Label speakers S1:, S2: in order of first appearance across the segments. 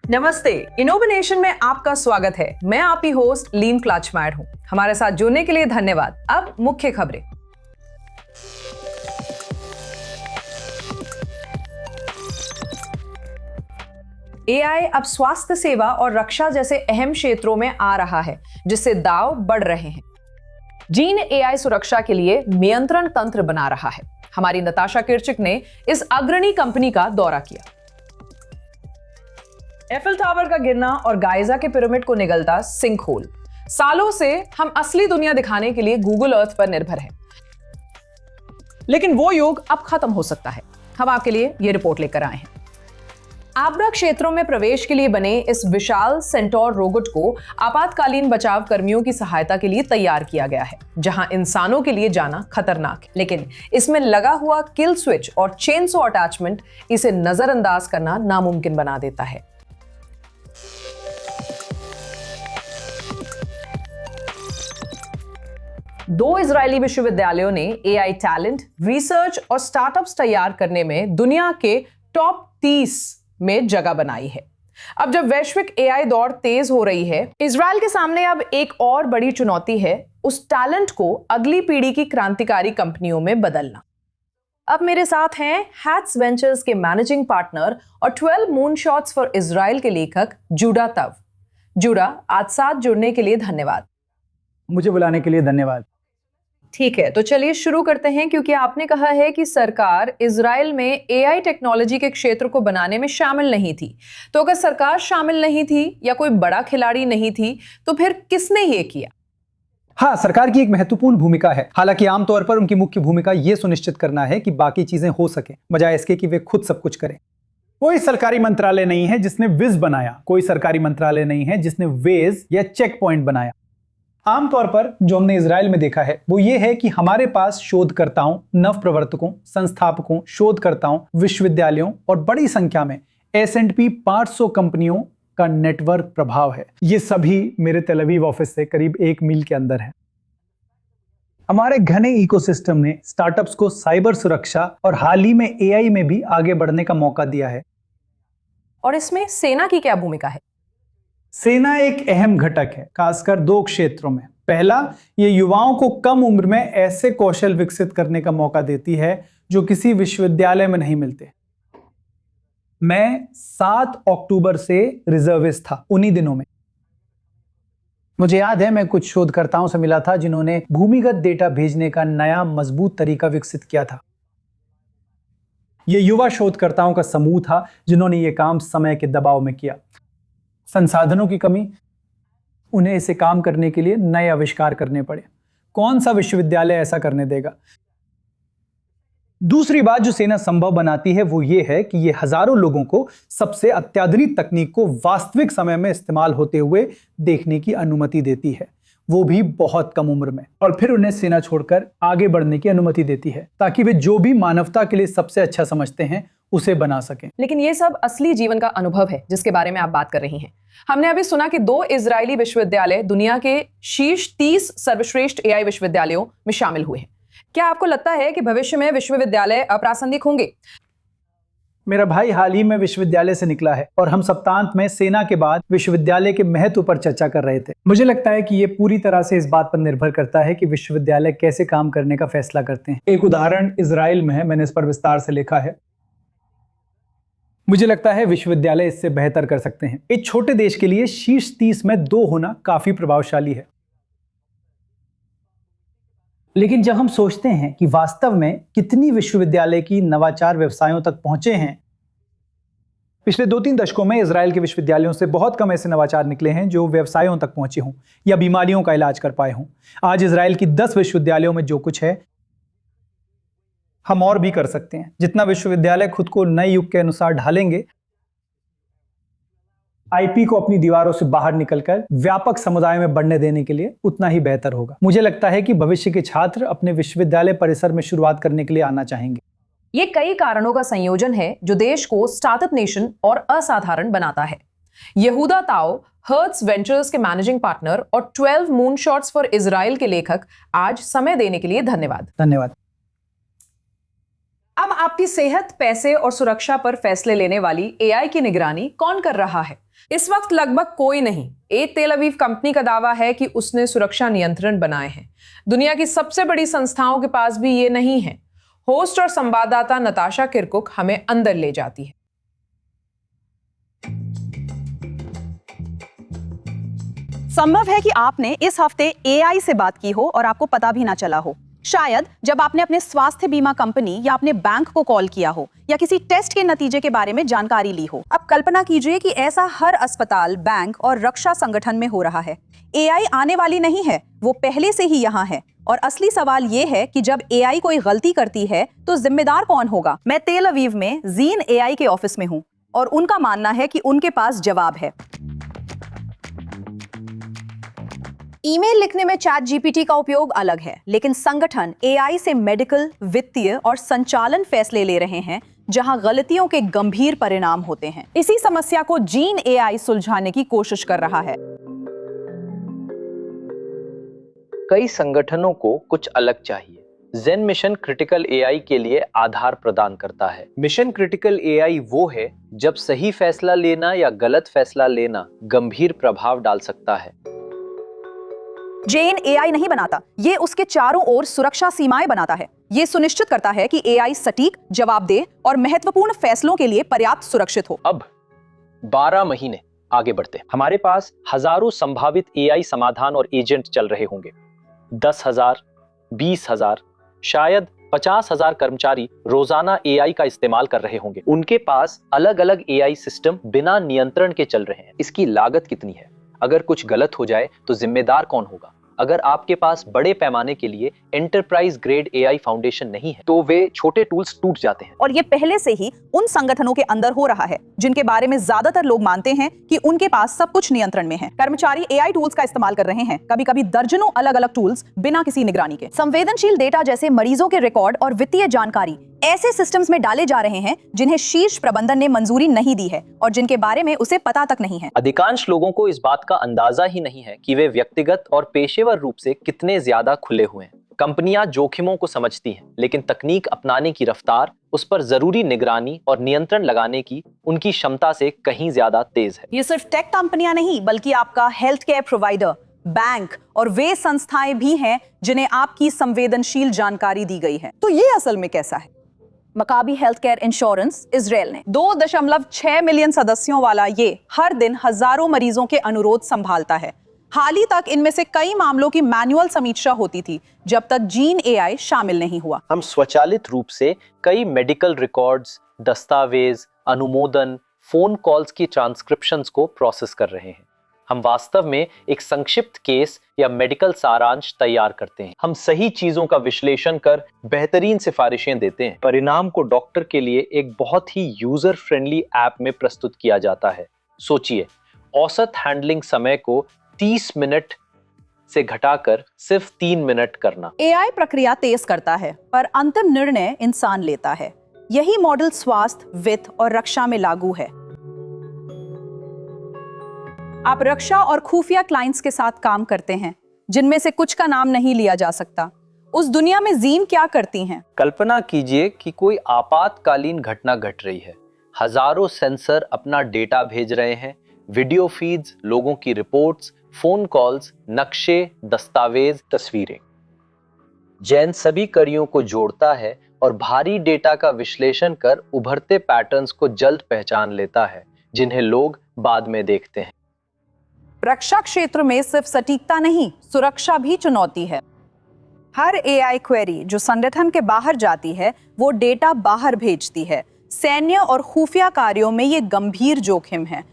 S1: नमस्ते, इनोवेशन में आपका स्वागत है। मैं आपकी होस्ट लीन क्लाचमायर हूं। हमारे साथ जुड़ने के लिए धन्यवाद। अब मुख्य खबरें। एआई अब स्वास्थ्य सेवा और रक्षा जैसे अहम क्षेत्रों में आ रहा है, जिससे दाव बढ़ रहे हैं। जीन एआई सुरक्षा के लिए नियंत्रण तंत्र बना रहा है। हमारी नताशा किरचिक ने इस अग्रणी कंपनी का दौरा किया। एफिल टावर का गिरना और गाइजा के पिरामिड को निगलता सिंक होल। सालों से हम असली दुनिया दिखाने के लिए गूगल अर्थ पर निर्भर हैं, लेकिन वो युग अब खत्म हो सकता है। हम आपके लिए ये रिपोर्ट लेकर आए हैं। आपदा क्षेत्रों में प्रवेश के लिए बने इस विशाल सेंटोर रोबोट को आपातकालीन बचाव कर्मियों की सहायता के लिए तैयार किया गया है, जहां इंसानों के लिए जाना खतरनाक है। लेकिन इसमें लगा हुआ किल स्विच और चेनसो अटैचमेंट इसे नजरअंदाज करना नामुमकिन बना देता है। दो इजरायली विश्वविद्यालयों ने एआई टैलेंट, रिसर्च और स्टार्टअप्स तैयार करने में दुनिया के टॉप 30 में जगह बनाई है। अब जब वैश्विक एआई दौड़ तेज हो रही है, इजराइल के सामने अब एक और बड़ी चुनौती है उस टैलेंट को अगली पीढ़ी की क्रांतिकारी कंपनियों में बदलना। अब मेरे साथ हैं हैट्स वेंचर्स के मैनेजिंग पार्टनर और 12 मूनशॉट्स फॉर इजराइल के लेखक जूडा तव। जूडा, आज साथ जुड़ने के लिए धन्यवाद।
S2: मुझे बुलाने के लिए धन्यवाद।
S1: ठीक है, तो चलिए शुरू करते हैं, क्योंकि आपने कहा है कि सरकार इजराइल में एआई टेक्नोलॉजी के क्षेत्र को बनाने में शामिल नहीं थी। तो अगर सरकार शामिल नहीं थी या कोई बड़ा खिलाड़ी नहीं थी, तो फिर किसने ये किया?
S2: हाँ, सरकार की एक महत्वपूर्ण भूमिका है। हालांकि आमतौर पर उनकी मुख्य भूमिका ये सुनिश्चित करना है कि बाकी चीजें हो सके, बजाय इसके कि वे खुद सब कुछ करें। कोई सरकारी मंत्रालय नहीं है जिसने विज बनाया, कोई सरकारी मंत्रालय नहीं है जिसने वेज या चेक पॉइंट बनाया। आमतौर पर जो हमने इजराइल में देखा है वो ये है कि हमारे पास शोधकर्ताओं, नवप्रवर्तकों, संस्थापकों, शोधकर्ताओं, विश्वविद्यालयों और बड़ी संख्या में S&P 500 कंपनियों का नेटवर्क प्रभाव है। ये सभी मेरे तेल अवीव ऑफिस से करीब 1 मील के अंदर है। हमारे घने इकोसिस्टम ने स्टार्टअप्स को साइबर सुरक्षा और हाल ही में एआई में भी आगे बढ़ने का मौका दिया है।
S1: और इसमें सेना की क्या भूमिका है?
S2: सेना एक अहम घटक है, खासकर 2 क्षेत्रों में। पहला, ये युवाओं को कम उम्र में ऐसे कौशल विकसित करने का मौका देती है जो किसी विश्वविद्यालय में नहीं मिलते। मैं 7 अक्टूबर से रिजर्विस्ट था उन्हीं दिनों में। मुझे याद है मैं कुछ शोधकर्ताओं से मिला था जिन्होंने भूमिगत डेटा भेजने का नया मजबूत तरीका विकसित किया था। ये युवा शोधकर्ताओं का समूह था जिन्होंने ये काम समय के दबाव में किया। संसाधनों की कमी, उन्हें इसे काम करने के लिए नए आविष्कार करने पड़े। कौन सा विश्वविद्यालय ऐसा करने देगा? दूसरी बात जो सेना संभव बनाती है वो ये है कि ये हजारों लोगों को सबसे अत्याधुनिक तकनीक को वास्तविक समय में इस्तेमाल होते हुए देखने की अनुमति देती है, वो भी बहुत कम उम्र में। और फिर उन्हें सेना छोड़कर आगे बढ़ने की अनुमति देती है ताकि वे जो भी मानवता के लिए सबसे अच्छा समझते हैं उसे बना सकें।
S1: लेकिन ये सब असली जीवन का अनुभव है जिसके बारे में आप बात कर रही हैं। हमने अभी सुना कि 2 इजरायली विश्वविद्यालय दुनिया के शीर्ष 30 सर्वश्रेष्ठ एआई विश्वविद्यालयों में शामिल हुए हैं। क्या आपको लगता है कि भविष्य में विश्वविद्यालय अप्रासंगिक होंगे?
S2: मेरा भाई हाल ही में विश्वविद्यालय से निकला है और हम सप्तांत में सेना के बाद विश्वविद्यालय के महत्व पर चर्चा कर रहे थे। मुझे लगता है कि ये पूरी तरह से इस बात पर निर्भर करता है कि विश्वविद्यालय कैसे काम करने का फैसला करते हैं। एक उदाहरण इजराइल में है, मैंने इस पर विस्तार से लिखा है। मुझे लगता है विश्वविद्यालय इससे बेहतर कर सकते हैं। एक छोटे देश के लिए शीर्ष 30 में 2 होना काफी प्रभावशाली है। लेकिन जब हम सोचते हैं कि वास्तव में कितनी विश्वविद्यालय की नवाचार व्यवसायों तक पहुंचे हैं, पिछले 2-3 दशकों में इजराइल के विश्वविद्यालयों से बहुत कम ऐसे नवाचार निकले हैं जो व्यवसायों तक पहुंचे हों या बीमारियों का इलाज कर पाए हों। आज इजराइल की 10 विश्वविद्यालयों में जो कुछ है, हम और भी कर सकते हैं। जितना विश्वविद्यालय खुद को नए युग के अनुसार ढालेंगे, आईपी को अपनी दीवारों से बाहर निकलकर व्यापक समुदाय में बढ़ने देने के लिए उतना ही बेहतर होगा। मुझे लगता है कि भविष्य के छात्र अपने विश्वविद्यालय परिसर में शुरुआत करने के लिए आना चाहेंगे।
S1: ये कई कारणों का संयोजन है जो देश को स्टार्टअप नेशन और असाधारण बनाता है। यहूदा ताओ, हर्ट्स वेंचर्स के मैनेजिंग पार्टनर और 12 मूनशॉट्स फॉर इजराइल के लेखक, आज समय देने के लिए धन्यवाद।
S2: धन्यवाद।
S1: अब आप आपकी सेहत, पैसे और सुरक्षा पर फैसले लेने वाली एआई की निगरानी कौन कर रहा है? इस वक्त लगभग कोई नहीं। एक तेल अवीव कंपनी का दावा है कि उसने सुरक्षा नियंत्रण बनाए हैं। दुनिया की सबसे बड़ी संस्थाओं के पास भी ये नहीं है। होस्ट और संवाददाता नताशा किरकुक हमें अंदर ले जाती है।
S3: संभव है कि आपने इस हफ्ते एआई से बात की हो और आपको पता भी ना चला हो। शायद जब आपने अपने स्वास्थ्य बीमा कंपनी या अपने बैंक को कॉल किया हो या किसी टेस्ट के नतीजे के बारे में जानकारी ली हो। अब कल्पना कीजिए कि ऐसा हर अस्पताल, बैंक और रक्षा संगठन में हो रहा है। एआई आने वाली नहीं है, वो पहले से ही यहाँ है। और असली सवाल ये है कि जब एआई कोई गलती करती है तो जिम्मेदार कौन होगा? मैं तेल अवीव में जीन एआई के ऑफिस में हूँ और उनका मानना है कि उनके पास जवाब है। ईमेल लिखने में चैट जीपीटी का उपयोग अलग है, लेकिन संगठन एआई से मेडिकल, वित्तीय और संचालन फैसले ले रहे हैं जहां गलतियों के गंभीर परिणाम होते हैं। इसी समस्या को जीन एआई सुलझाने की कोशिश कर रहा है।
S4: कई संगठनों को कुछ अलग चाहिए। जेन मिशन क्रिटिकल एआई के लिए आधार प्रदान करता है। मिशन क्रिटिकल एआई वो है जब सही फैसला लेना या गलत फैसला लेना गंभीर प्रभाव डाल सकता है।
S3: जेन एआई नहीं बनाता, ये उसके चारों ओर सुरक्षा सीमाएं बनाता है। ये सुनिश्चित करता है कि एआई सटीक, जवाबदेह और महत्वपूर्ण फैसलों के लिए पर्याप्त सुरक्षित हो।
S4: अब 12 महीने आगे बढ़ते हैं। हमारे पास हजारों संभावित एआई समाधान और एजेंट चल रहे होंगे। 10,000, 20,000, शायद 50,000 कर्मचारी रोजाना एआई का इस्तेमाल कर रहे होंगे। उनके पास अलग अलग एआई सिस्टम बिना नियंत्रण के चल रहे हैं। इसकी लागत कितनी है? अगर कुछ गलत हो जाए तो जिम्मेदार कौन होगा? अगर आपके पास बड़े पैमाने के लिए एंटरप्राइज ग्रेड एआई फाउंडेशन नहीं है तो वे छोटे टूल्स टूट जाते हैं।
S3: और ये पहले से ही उन संगठनों के अंदर हो रहा है जिनके बारे में ज्यादातर लोग मानते हैं कि उनके पास सब कुछ नियंत्रण में है। कर्मचारी एआई टूल्स का इस्तेमाल कर रहे हैं, कभी-कभी दर्जनों अलग-अलग टूल्स बिना किसी निगरानी के। संवेदनशील डेटा जैसे मरीजों के रिकॉर्ड और वित्तीय जानकारी ऐसे सिस्टम्स में डाले जा रहे हैं जिन्हें शीर्ष प्रबंधन ने मंजूरी नहीं दी है और जिनके बारे में उसे पता तक नहीं है।
S4: अधिकांश लोगों को इस बात का अंदाजा ही नहीं है कि वे व्यक्तिगत और पेशेवर रूप से कितने ज्यादा खुले हुए हैं। कंपनियां जोखिमों को समझती हैं, लेकिन तकनीक अपनाने की रफ्तार उस पर जरूरी निगरानी और नियंत्रण लगाने की उनकी क्षमता से कहीं ज्यादा तेज है।
S3: ये सिर्फ टेक कंपनियां नहीं, बल्कि आपका हेल्थ केयर प्रोवाइडर, बैंक और वे संस्थाएं भी हैं जिन्हें आपकी संवेदनशील जानकारी दी गई है। तो ये असल में कैसा है? Maccabi health care insurance Israel ने 2.6 मिलियन सदस्यों वाला ये हर दिन हजारों मरीजों के अनुरोध संभालता है। हाल ही तक इनमें से कई मामलों की मैनुअल समीक्षा होती थी जब तक जीन एआई शामिल नहीं हुआ।
S4: हम स्वचालित रूप से कई मेडिकल रिकॉर्ड्स, दस्तावेज, अनुमोदन, फोन कॉल्स की ट्रांसक्रिप्शंस को प्रोसेस कर रहे हैं। हम वास्तव में एक संक्षिप्त केस या मेडिकल सारांश तैयार करते हैं। हम सही चीजों का विश्लेषण कर बेहतरीन सिफारिशें देते हैं। परिणाम को डॉक्टर के लिए एक बहुत ही यूजर फ्रेंडली ऐप में प्रस्तुत किया जाता है। सोचिए, औसत हैंडलिंग समय को 30 मिनट से घटाकर सिर्फ 3 मिनट करना।
S3: एआई प्रक्रिया तेज करता है, पर अंतिम निर्णय इंसान लेता है। यही मॉडल स्वास्थ्य, वित्त और रक्षा में लागू है। आप रक्षा और खुफिया क्लाइंट्स के साथ काम करते हैं, जिनमें से कुछ का नाम नहीं लिया जा सकता। उस दुनिया में जीन क्या करती हैं?
S4: कल्पना कीजिए कि कोई आपातकालीन घटना घट रही है। हजारों सेंसर अपना डेटा भेज रहे हैं, वीडियो फीड्स, लोगों की रिपोर्ट्स, फोन कॉल्स, नक्शे, दस्तावेज, तस्वीरें। जैन सभी कड़ियों को जोड़ता है और भारी डेटा का विश्लेषण कर उभरते पैटर्न्स को जल्द पहचान लेता है, जिन्हें लोग बाद में देखते हैं।
S3: रक्षा क्षेत्र में सिर्फ सटीकता नहीं, सुरक्षा भी चुनौती है। हर एआई क्वेरी जो संगठन के बाहर जाती है, वो डेटा बाहर भेजती है। सैन्य और खुफिया कार्यों में ये गंभीर जोखिम है।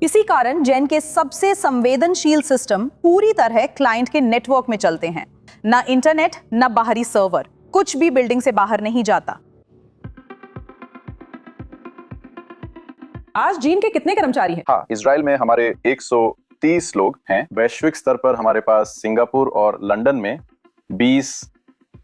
S3: इसी कारण जेन के सबसे संवेदनशील सिस्टम पूरी तरह क्लाइंट के नेटवर्क में चलते हैं। ना इंटरनेट, ना बाहरी सर्वर, कुछ भी बिल्डिंग से बाहर नहीं जाता।
S1: आज जीन के कितने कर्मचारी हैं?
S5: हाँ, इजराइल में हमारे 130 लोग हैं। वैश्विक स्तर पर हमारे पास सिंगापुर और लंदन में 20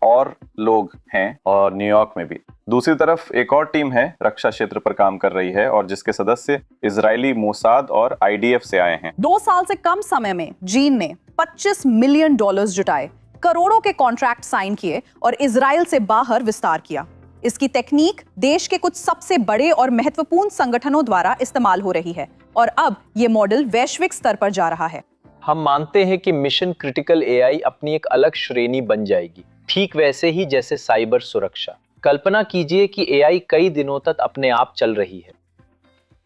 S5: और लोग हैं और न्यूयॉर्क में भी। दूसरी तरफ एक और टीम है, रक्षा क्षेत्र पर काम कर रही है और जिसके सदस्य इजरायली मोसाद और आईडीएफ से आए हैं।
S3: 2 साल से कम समय में जीन ने $25 मिलियन जुटाए, करोड़ों के कॉन्ट्रैक्ट साइन किए और इजराइल से बाहर विस्तार किया। इसकी तकनीक देश के कुछ सबसे बड़े और महत्वपूर्ण संगठनों द्वारा इस्तेमाल हो रही है और अब ये मॉडल वैश्विक स्तर पर जा रहा है।
S4: हम मानते हैं कि मिशन क्रिटिकल एआई अपनी एक अलग श्रेणी बन जाएगी, ठीक वैसे ही जैसे साइबर सुरक्षा। कल्पना कीजिए कि एआई कई दिनों तक अपने आप चल रही है।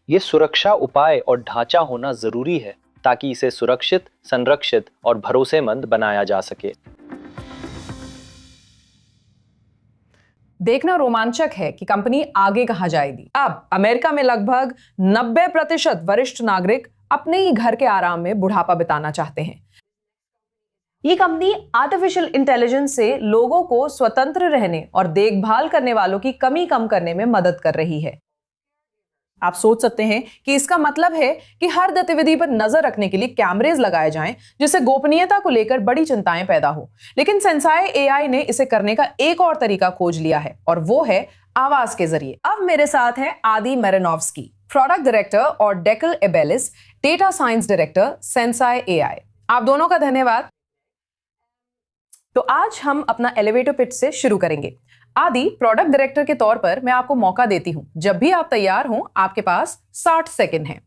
S4: ये सुरक्षा उपाय और ढांचा होना जरूरी है ताकि इसे सुरक्षित, संरक्षित और भरोसेमंद बनाया जा सके।
S1: देखना रोमांचक है कि कंपनी आगे कहां जाएगी। अब अमेरिका में लगभग 90% वरिष्ठ नागरिक अपने ही घर के आराम में बुढ़ापा बिताना चाहते हैं। ये कंपनी आर्टिफिशियल इंटेलिजेंस से लोगों को स्वतंत्र रहने और देखभाल करने वालों की कमी कम करने में मदद कर रही है। आप सोच सकते हैं कि इसका मतलब है कि हर गतिविधि पर नजर रखने के लिए कैमरेज लगाए जाएं, जिससे गोपनीयता को लेकर बड़ी चिंताएं पैदा हो। लेकिन सेंसाई एआई ने इसे करने का एक और तरीका खोज लिया है और वो है आवाज के जरिए। अब मेरे साथ है आदि मेरिनोव्स्की, प्रोडक्ट डायरेक्टर, और Dekel Abelis, data science director, Sensai AI. आप दोनों का धन्यवाद। तो आज हम अपना एलिवेटर पिच से शुरू करेंगे। आदि, प्रोडक्ट डायरेक्टर के तौर पर मैं आपको मौका देती हूं। जब भी आप तैयार हों, आपके पास 60 सेकंड हैं।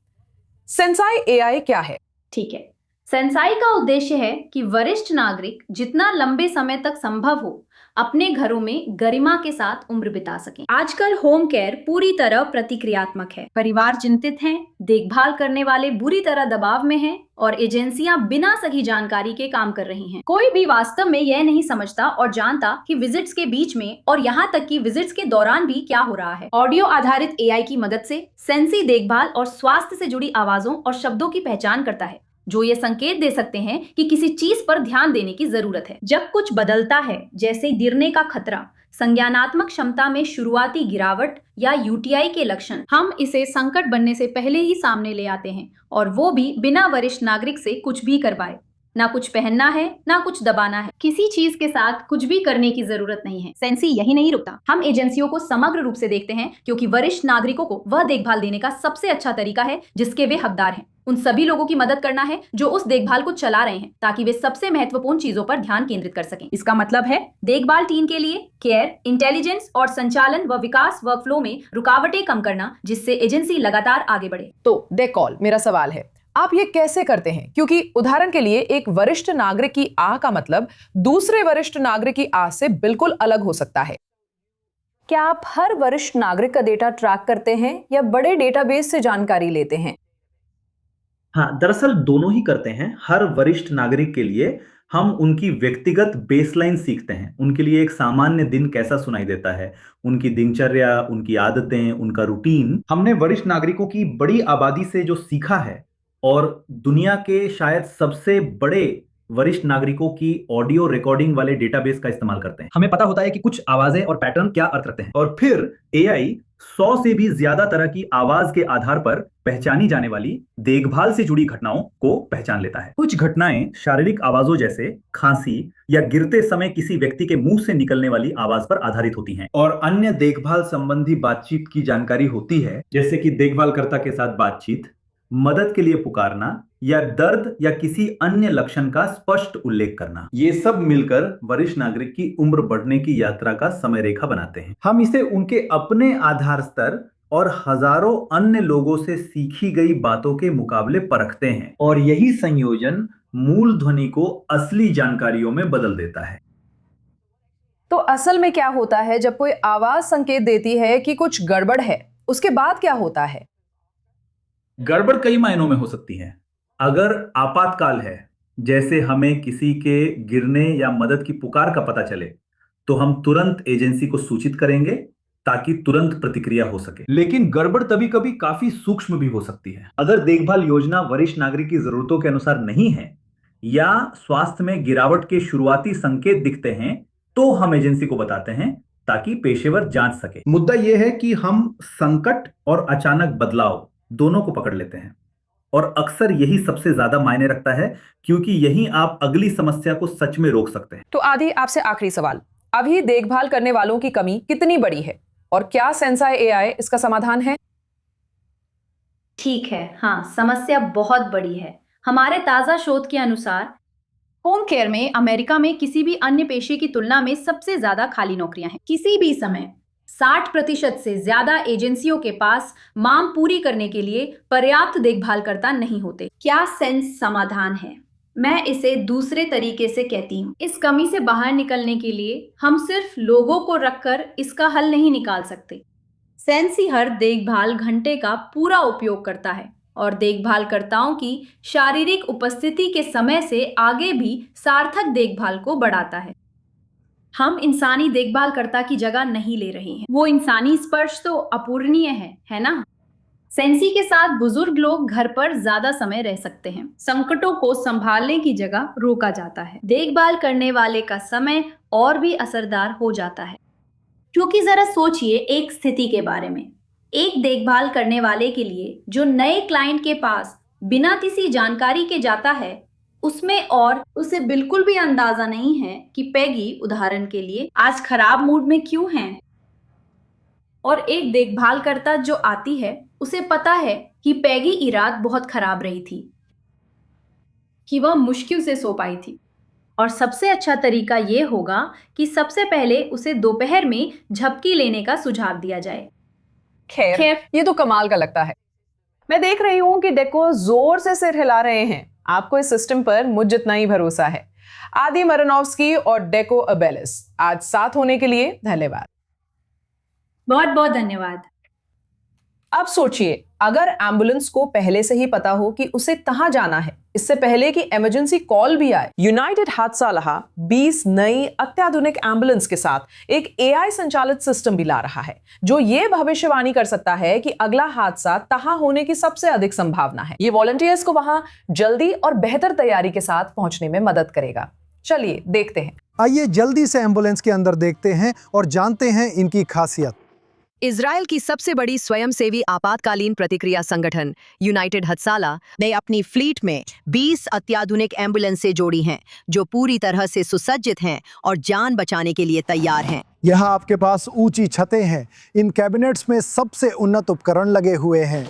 S1: सेंसाई एआई क्या है?
S6: ठीक है, सेंसाई का उद्देश्य है कि वरिष्ठ नागरिक जितना लंबे समय तक संभव हो अपने घरों में गरिमा के साथ उम्र बिता सकें। आजकल होम केयर पूरी तरह प्रतिक्रियात्मक है। परिवार चिंतित हैं, देखभाल करने वाले बुरी तरह दबाव में हैं और एजेंसियां बिना सही जानकारी के काम कर रही हैं। कोई भी वास्तव में यह नहीं समझता और जानता कि विजिट्स के बीच में और यहाँ तक कि विजिट्स के दौरान भी क्या हो रहा है। ऑडियो आधारित एआई की मदद से सेंसी देखभाल और स्वास्थ्य से जुड़ी आवाजों और शब्दों की पहचान करता है, जो ये संकेत दे सकते हैं कि किसी चीज पर ध्यान देने की जरूरत है। जब कुछ बदलता है, जैसे गिरने का खतरा, संज्ञानात्मक क्षमता में शुरुआती गिरावट या यूटीआई के लक्षण, हम इसे संकट बनने से पहले ही सामने ले आते हैं, और वो भी बिना वरिष्ठ नागरिक से कुछ भी करवाए। ना कुछ पहनना है, ना कुछ दबाना है, किसी चीज के साथ कुछ भी करने की जरूरत नहीं है। सेंसी यही नहीं रुकता, हम एजेंसियों को समग्र रूप से देखते हैं, क्योंकि वरिष्ठ नागरिकों को वह देखभाल देने का सबसे अच्छा तरीका है जिसके वे हकदार हैं। उन सभी लोगों की मदद करना है जो उस देखभाल को चला रहे हैं, ताकि वे सबसे महत्वपूर्ण चीजों पर ध्यान केंद्रित कर सकें। इसका मतलब है देखभाल टीम के लिए केयर, इंटेलिजेंस और संचालन व विकास वर्कफ्लो में रुकावटें कम करना, जिससे एजेंसी लगातार आगे बढ़े।
S1: तो डेकॉल, मेरा सवाल है, आप ये कैसे करते हैं? क्योंकि उदाहरण के लिए एक वरिष्ठ नागरिक की आह का मतलब दूसरे वरिष्ठ नागरिक की आह से बिल्कुल अलग हो सकता है। क्या आप हर वरिष्ठ नागरिक का डेटा ट्रैक करते हैं या बड़े डेटाबेस से जानकारी लेते हैं?
S7: हाँ, दरअसल दोनों ही करते हैं। हर वरिष्ठ नागरिक के लिए हम उनकी व्यक्तिगत बेसलाइन सीखते हैं। उनके लिए एक सामान्य दिन कैसा सुनाई देता है, उनकी दिनचर्या, उनकी आदतें, उनका रूटीन। हमने वरिष्ठ नागरिकों की बड़ी आबादी से जो सीखा है और दुनिया के शायद सबसे बड़े वरिष्ठ नागरिकों की ऑडियो रिकॉर्डिंग वाले डेटाबेस का इस्तेमाल करते हैं। हमें पता होता है कि कुछ आवाजें और पैटर्न क्या अर्थ रखते हैं, और फिर एआई 100 से भी ज्यादा तरह की आवाज के आधार पर पहचानी जाने वाली देखभाल से जुड़ी घटनाओं को पहचान लेता है। कुछ घटनाएं शारीरिक आवाजों जैसे खांसी या गिरते समय किसी व्यक्ति के मुंह से निकलने वाली आवाज पर आधारित होती हैं, और अन्य देखभाल संबंधी बातचीत की जानकारी होती है, जैसे कि देखभालकर्ता के साथ बातचीत, मदद के लिए पुकारना या दर्द या किसी अन्य लक्षण का स्पष्ट उल्लेख करना। ये सब मिलकर वरिष्ठ नागरिक की उम्र बढ़ने की यात्रा का समय रेखा बनाते हैं। हम इसे उनके अपने आधार स्तर और हजारों अन्य लोगों से सीखी गई बातों के मुकाबले परखते हैं, और यही संयोजन मूल ध्वनि को असली जानकारियों में बदल देता है।
S1: तो असल में क्या होता है जब कोई आवाज संकेत देती है कि कुछ गड़बड़ है? उसके बाद क्या होता है?
S7: गड़बड़ कई मायनों में हो सकती है। अगर आपातकाल है, जैसे हमें किसी के गिरने या मदद की पुकार का पता चले, तो हम तुरंत एजेंसी को सूचित करेंगे ताकि तुरंत प्रतिक्रिया हो सके। लेकिन गड़बड़ कभी कभी काफी सूक्ष्म भी हो सकती है। अगर देखभाल योजना वरिष्ठ नागरिक की जरूरतों के अनुसार नहीं है या स्वास्थ्य में गिरावट के शुरुआती संकेत दिखते हैं, तो हम एजेंसी को बताते हैं ताकि पेशेवर जांच सके। मुद्दा यह है कि हम संकट और अचानक बदलाव दोनों को पकड़ लेते हैं, और अक्सर यही सबसे ज्यादा मायने रखता है, क्योंकि यही आप अगली समस्या को सच में रोक सकते हैं।
S1: तो आदि, आपसे आखिरी सवाल, अभी देखभाल करने वालों की कमी कितनी बड़ी है और क्या सेंसाई एआई इसका समाधान है?
S6: ठीक है, हाँ, समस्या बहुत बड़ी है। हमारे ताजा शोध के अनुसार होम केयर में अमेरिका में किसी भी अन्य पेशे की तुलना में सबसे ज्यादा खाली नौकरियां हैं। किसी भी समय 60% से ज्यादा एजेंसियों के पास मांग पूरी करने के लिए पर्याप्त देखभालकर्ता नहीं होते। क्या सेंस समाधान है? मैं इसे दूसरे तरीके से कहती हूँ। इस कमी से बाहर निकलने के लिए हम सिर्फ लोगों को रखकर इसका हल नहीं निकाल सकते। सेंसी हर देखभाल घंटे का पूरा उपयोग करता है और देखभालकर्ताओं की शारीरिक उपस्थिति के समय से आगे भी सार्थक देखभाल को बढ़ाता है। हम इंसानी देखभालकर्ता की जगह नहीं ले रहे हैं। वो इंसानी स्पर्श तो अपूरणीय है ना? सेंसी के साथ बुजुर्ग लोग घर पर ज्यादा समय रह सकते हैं। संकटों को संभालने की जगह रोका जाता है। देखभाल करने वाले का समय और भी असरदार हो जाता है। क्योंकि जरा सोचिए एक स्थिति के बारे में। एक देखभाल करने वाले के लिए जो नए क्लाइंट के पास बिना किसी जानकारी के जाता है, उसमें और उसे बिल्कुल भी अंदाजा नहीं है कि पैगी उदाहरण के लिए आज खराब मूड में क्यों है। और एक देखभालकर्ता जो आती है, उसे पता है कि पैगी की रात बहुत खराब रही थी, कि वह मुश्किल से सो पाई थी। और सबसे अच्छा तरीका यह होगा कि सबसे पहले उसे दोपहर में झपकी लेने का सुझाव दिया जाए।
S1: खैर, ये तो कमाल का लगता है। मैं देख रही हूं कि डेको जोर से सिर हिला रहे हैं। आपको इस सिस्टम पर मुझ जितना ही भरोसा है। आदि मरनोव्स्की और डेको अबेलिस, आज साथ होने के लिए धन्यवाद।
S6: बहुत बहुत धन्यवाद।
S1: अब सोचिए, अगर एम्बुलेंस को पहले से ही पता हो कि उसे कहां जाना है, इससे पहले कि इमरजेंसी कॉल भी आए। यूनाइटेड हादसालहा 20 नई अत्याधुनिक एम्बुलेंस के साथ एक एआई संचालित सिस्टम भी ला रहा है, जो ये भविष्यवाणी कर सकता है कि अगला हादसा कहां होने की सबसे अधिक संभावना है। ये वॉलंटियर्स को वहां जल्दी और बेहतर तैयारी के साथ पहुंचने में मदद करेगा। चलिए देखते हैं।
S8: आइए जल्दी से एम्बुलेंस के अंदर देखते हैं और जानते हैं इनकी खासियत।
S9: इजराइल की सबसे बड़ी स्वयंसेवी आपातकालीन प्रतिक्रिया संगठन यूनाइटेड हत्साला ने अपनी फ्लीट में 20 अत्याधुनिक एम्बुलेंसें जोड़ी हैं, जो पूरी तरह से सुसज्जित हैं और जान बचाने के लिए तैयार हैं।
S8: यहाँ आपके पास ऊंची छतें हैं। इन कैबिनेट्स में सबसे उन्नत उपकरण लगे हुए हैं।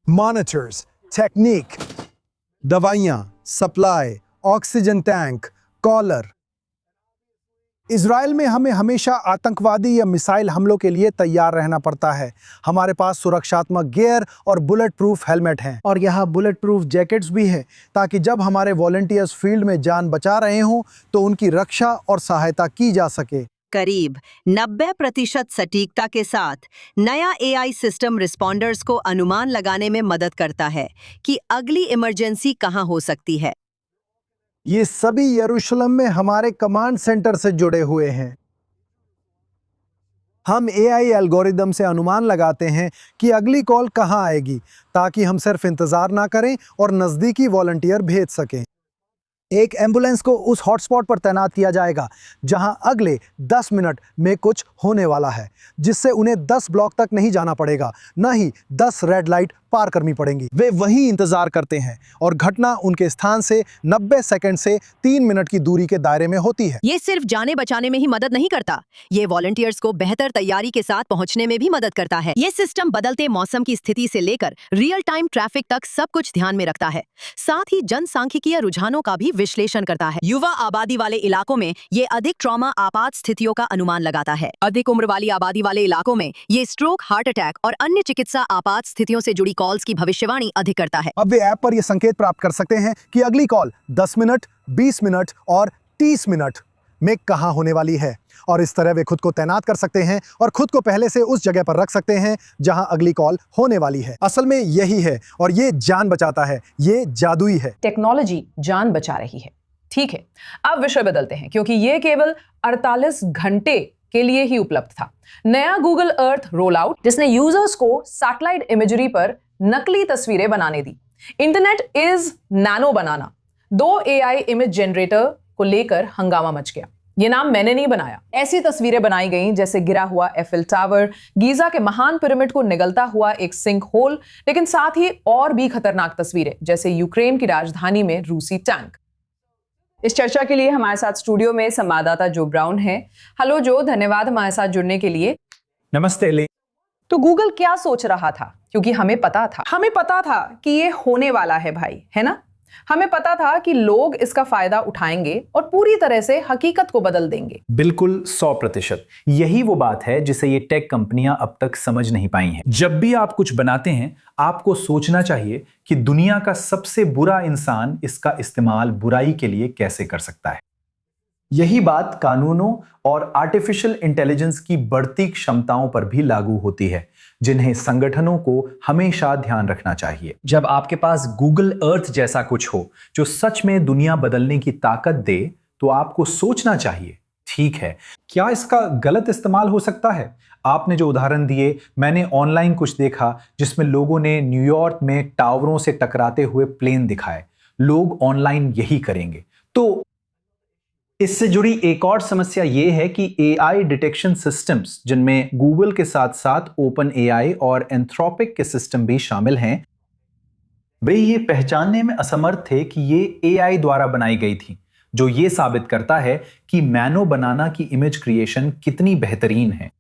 S8: मॉनिटर्स, टेक्निक, दवाइयाँ, supply, oxygen tank, collar. Israel में हमें हमेशा आतंकवादी या मिसाइल हमलों के लिए तैयार रहना पड़ता है। हमारे पास सुरक्षात्मक गियर और बुलेट प्रूफ हेलमेट हैं, और यहाँ बुलेट प्रूफ जैकेट्स भी हैं, ताकि जब हमारे वॉलंटियर्स फील्ड में जान बचा रहे हों तो उनकी रक्षा और सहायता की जा सके।
S9: करीब 90% सटीकता के साथ नया एआई सिस्टम रिस्पॉन्डर्स को अनुमान लगाने में मदद करता है कि अगली इमरजेंसी कहां हो सकती है।
S8: ये सभी यरूशलेम में हमारे कमांड सेंटर से जुड़े हुए हैं। हम एआई एल्गोरिदम से अनुमान लगाते हैं कि अगली कॉल कहां आएगी, ताकि हम सिर्फ इंतजार ना करें और नजदीकी वॉलंटियर भेज सकें। एक एम्बुलेंस को उस हॉटस्पॉट पर तैनात किया जाएगा जहां अगले 10 मिनट में कुछ होने वाला है, जिससे उन्हें 10 ब्लॉक तक नहीं जाना पड़ेगा, न ही 10 रेड लाइट पार करनी पड़ेंगी। वे वहीं इंतजार करते हैं और घटना उनके स्थान से 90 सेकंड से 3 मिनट की दूरी के दायरे में होती है।
S9: ये सिर्फ जाने बचाने में ही मदद नहीं करता, ये वॉलंटियर्स को बेहतर तैयारी के साथ पहुंचने में भी मदद करता है। ये सिस्टम बदलते मौसम की स्थिति से लेकर रियल टाइम ट्रैफिक तक सब कुछ ध्यान में रखता है। साथ ही जनसांख्यिकीय रुझानों का भी विश्लेषण करता है। युवा आबादी वाले इलाकों में ये अधिक ट्रॉमा आपात स्थितियों का अनुमान लगाता है। अधिक उम्र वाली आबादी वाले इलाकों में ये स्ट्रोक, हार्ट अटैक और अन्य चिकित्सा आपात स्थितियों से जुड़ी कॉल्स की भविष्यवाणी अधिक करता है।
S8: अब वे ऐप पर यह संकेत प्राप्त कर सकते हैं कि अगली कॉल 10 मिनट, 20 मिनट और 30 मिनट में कहां होने वाली है, और इस तरह वे खुद को तैनात कर सकते हैं और खुद को पहले से उस जगह पर रख सकते हैं जहां अगली कॉल होने वाली है। असल में यही है, और ये जान बचाता है। ये जादुई है।
S1: टेक्नोलॉजी जान बचा रही है। ठीक है, अब विषय बदलते हैं, क्योंकि ये केवल 48 घंटे के लिए ही उपलब्ध था। नया गूगल अर्थ रोल आउट, जिसने यूजर्स को सैटेलाइट इमेजरी पर नकली तस्वीरें बनाने दी। Internet is nano banana. 2 AI image generator को लेकर हंगामा मच गया। ये नाम मैंने नहीं बनाया। ऐसी तस्वीरें बनाई गईं जैसे गिरा हुआ एफिल टावर, गीजा के महान पिरामिड को निगलता हुआ एक सिंक होल, लेकिन साथ ही और भी खतरनाक तस्वीरें जैसे यूक्रेन की राजधानी में रूसी टैंक। इस चर्चा के लिए हमारे साथ स्टूडियो में संवाददाता जो ब्राउन है। हेलो जो, धन्यवाद हमारे साथ जुड़ने के लिए।
S2: नमस्ते ले।
S1: तो गूगल क्या सोच रहा था, क्योंकि हमें पता था कि ये होने वाला है भाई, है ना? हमें पता था कि लोग इसका फायदा उठाएंगे और पूरी तरह से हकीकत को बदल देंगे।
S2: बिल्कुल 100%। यही वो बात है जिसे ये टेक कंपनियां अब तक समझ नहीं पाई हैं। जब भी आप कुछ बनाते हैं, आपको सोचना चाहिए कि दुनिया का सबसे बुरा इंसान इसका इस्तेमाल बुराई के लिए कैसे कर सकता है। यही बात कानूनों और आर्टिफिशियल इंटेलिजेंस की बढ़ती क्षमताओं पर भी लागू होती है, जिन्हें संगठनों को हमेशा ध्यान रखना चाहिए। जब आपके पास गूगल अर्थ जैसा कुछ हो जो सच में दुनिया बदलने की ताकत दे, तो आपको सोचना चाहिए, ठीक है, क्या इसका गलत इस्तेमाल हो सकता है? आपने जो उदाहरण दिए, मैंने ऑनलाइन कुछ देखा जिसमें लोगों ने न्यूयॉर्क में टावरों से टकराते हुए प्लेन दिखाए। लोग ऑनलाइन यही करेंगे। तो इससे जुड़ी एक और समस्या यह है कि एआई डिटेक्शन सिस्टम्स, जिनमें गूगल के साथ साथ ओपन एआई और एंथ्रोपिक के सिस्टम भी शामिल हैं, वे ये पहचानने में असमर्थ थे कि ये एआई द्वारा बनाई गई थी, जो ये साबित करता है कि मैनो बनाना की इमेज क्रिएशन कितनी बेहतरीन है।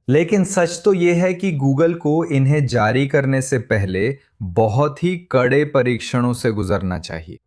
S10: लेकिन सच तो यह है कि गूगल को इन्हें जारी करने से पहले बहुत ही कड़े परीक्षणों से गुजरना चाहिए।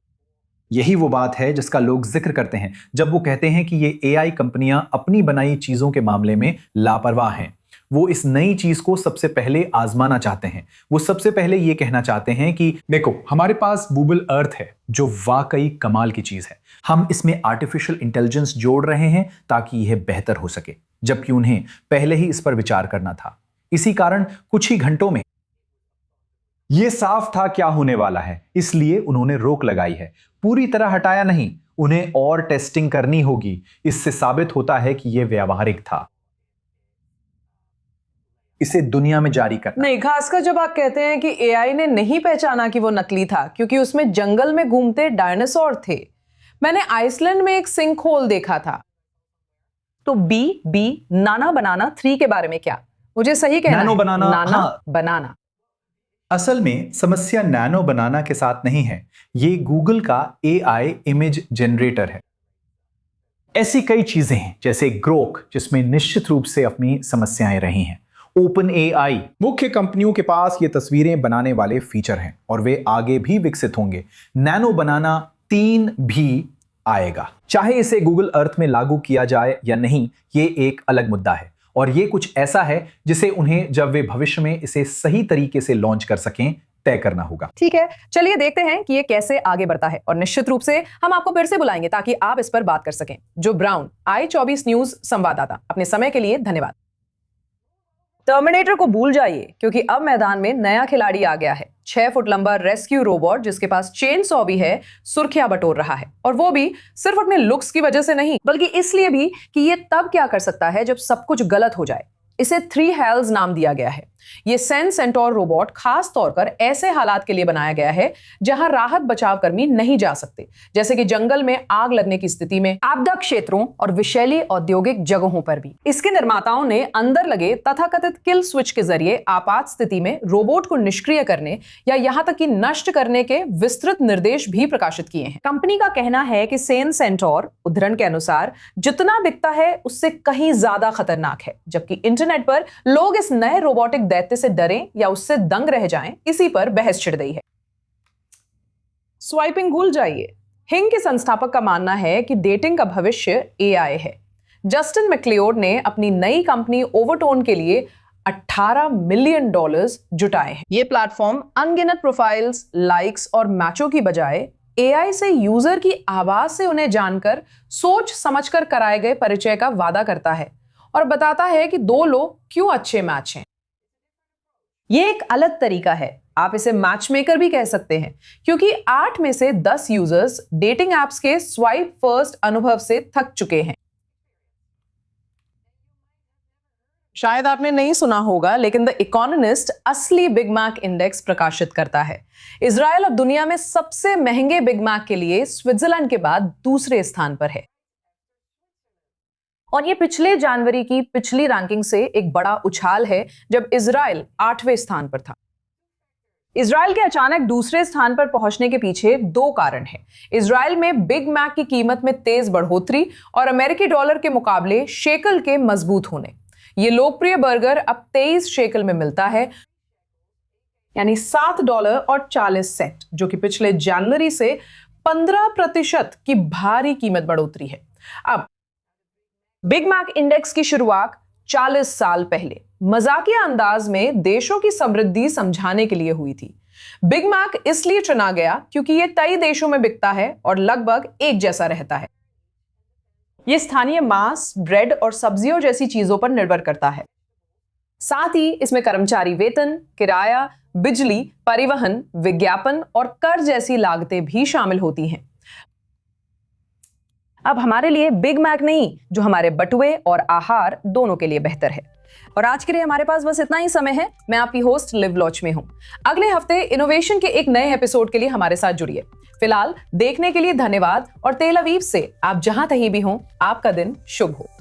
S2: यही वो बात है जिसका लोग जिक्र करते हैं जब वो कहते हैं कि ये एआई कंपनियां अपनी बनाई चीजों के मामले में लापरवाह हैं। वो इस नई चीज को सबसे पहले आजमाना चाहते हैं। वो सबसे पहले ये कहना चाहते हैं कि देखो, हमारे पास गूगल अर्थ है जो वाकई कमाल की चीज है। हम इसमें आर्टिफिशियल इंटेलिजेंस जोड़ रहे हैं ताकि यह बेहतर हो सके, जबकि उन्हें पहले ही इस पर विचार करना था। इसी कारण कुछ ही घंटों में यह साफ था क्या होने वाला है, इसलिए उन्होंने रोक लगाई है। पूरी तरह हटाया नहीं, उन्हें और टेस्टिंग करनी होगी। इससे साबित होता है कि यह व्यावहारिक था। इसे दुनिया में जारी करना
S1: नहीं, खासकर जब आप कहते हैं कि एआई ने नहीं पहचाना कि वो नकली था क्योंकि उसमें जंगल में घूमते डायनासोर थे। मैंने आइसलैंड में एक सिंक होल देखा था। तो बी नाना बनाना 3 के बारे में क्या? मुझे सही कहना
S2: नैनो
S1: है?
S2: बनाना,
S1: नाना
S2: हाँ।
S1: बनाना।
S2: असल में समस्या नैनो बनाना के साथ नहीं है, ये गूगल का एआई इमेज जनरेटर है। ऐसी कई चीजें हैं जैसे ग्रोक, जिसमें निश्चित रूप से अपनी समस्याएं रही हैं। ओपन एआई, मुख्य कंपनियों के पास ये तस्वीरें बनाने वाले फीचर हैं और वे आगे भी विकसित होंगे। नैनो बनाना 3 भी आएगा। चाहे इसे गूगल अर्थ में लागू किया जाए या नहीं, ये एक अलग मुद्दा है और ये कुछ ऐसा है जिसे उन्हें जब वे भविष्य में इसे सही तरीके से लॉन्च कर सकें तय करना होगा।
S1: ठीक है, चलिए देखते हैं कि ये कैसे आगे बढ़ता है और निश्चित रूप से हम आपको फिर से बुलाएंगे ताकि आप इस पर बात कर सकें। जो ब्राउन, i24 न्यूज संवाददाता, अपने समय के लिए धन्यवाद। टर्मिनेटर को भूल जाइए क्योंकि अब मैदान में नया खिलाड़ी आ गया है। 6 फुट लंबा रेस्क्यू रोबोट जिसके पास चेन सॉ भी है, सुर्खियां बटोर रहा है। और वो भी सिर्फ अपने लुक्स की वजह से नहीं, बल्कि इसलिए भी कि ये तब क्या कर सकता है जब सब कुछ गलत हो जाए। इसे 3 हेल्स नाम दिया गया है। ये सेंस सेंटोर रोबोट खास तौर पर ऐसे हालात के लिए बनाया गया है जहां राहत बचाव कर्मी नहीं जा सकते, जैसे कि जंगल में आग लगने की स्थिति में, आपदा क्षेत्रों और विषैली औद्योगिक जगहों पर भी। इसके निर्माताओं ने अंदर लगे तथाकथित किल स्विच के जरिए आपात स्थिति में रोबोट को निष्क्रिय करने या यहां तक कि नष्ट करने के विस्तृत निर्देश भी प्रकाशित किए हैं। कंपनी का कहना है कि सेंस सेंटोर उद्धरण के अनुसार जितना दिखता है उससे कहीं ज्यादा खतरनाक है, जबकि इंटरनेट पर लोग इस नए रोबोटिक दैत्य से डरें या उससे दंग रह जाएं, इसी पर बहस छिड़ गई है। स्वाइपिंग भूल जाइए। हिंग के संस्थापक का मानना है कि डेटिंग का भविष्य एआई है। जस्टिन मैक्लियोड ने अपनी नई कंपनी ओवरटोन के लिए $18 मिलियन जुटाए हैं। यह प्लेटफॉर्म अनगिनत प्रोफाइल्स, लाइक्स और मैचों की बजाय एआई से यूजर की आवाज से उन्हें जानकर सोच समझकर कराए गए परिचय का वादा करता है और बताता है कि 2 लोग क्यों अच्छे मैच हैं। यह एक अलग तरीका है, आप इसे मैच मेकर भी कह सकते हैं, क्योंकि 8 में से 10 यूजर्स डेटिंग एप्स के स्वाइप फर्स्ट अनुभव से थक चुके हैं। शायद आपने नहीं सुना होगा, लेकिन द इकोनॉमिस्ट असली बिग मैक इंडेक्स प्रकाशित करता है। इजराइल अब दुनिया में सबसे महंगे बिग मैक के लिए स्विट्जरलैंड के बाद दूसरे स्थान पर है और ये पिछले जनवरी की पिछली रैंकिंग से एक बड़ा उछाल है जब इजराइल 8वें स्थान पर था। इजराइल के अचानक दूसरे स्थान पर पहुंचने के पीछे 2 कारण हैं। इजराइल में बिग मैक की कीमत में तेज बढ़ोतरी और अमेरिकी डॉलर के मुकाबले शेकल के मजबूत होने। ये लोकप्रिय बर्गर अब 23 शेकल में मिलता है। यानी $7.40, जो कि पिछले जनवरी से 15% की भारी कीमत बढ़ोतरी है। अब बिग मैक इंडेक्स की शुरुआत 40 साल पहले मजाकिया अंदाज में देशों की समृद्धि समझाने के लिए हुई थी। बिग मैक इसलिए चुना गया क्योंकि यह कई देशों में बिकता है और लगभग एक जैसा रहता है। यह स्थानीय मांस, ब्रेड और सब्जियों जैसी चीजों पर निर्भर करता है। साथ ही इसमें कर्मचारी वेतन, किराया, बिजली, परिवहन, विज्ञापन और कर जैसी लागतें भी शामिल होती हैं। अब हमारे लिए बिग मैक नहीं, जो हमारे बटुए और आहार दोनों के लिए बेहतर है। और आज के लिए हमारे पास बस इतना ही समय है। मैं आपकी होस्ट लिव लॉच में हूं। अगले हफ्ते इनोवेशन के एक नए एपिसोड के लिए हमारे साथ जुड़िए। फिलहाल देखने के लिए धन्यवाद और तेल अवीव से आप जहां कहीं भी हों, आपका दिन शुभ हो।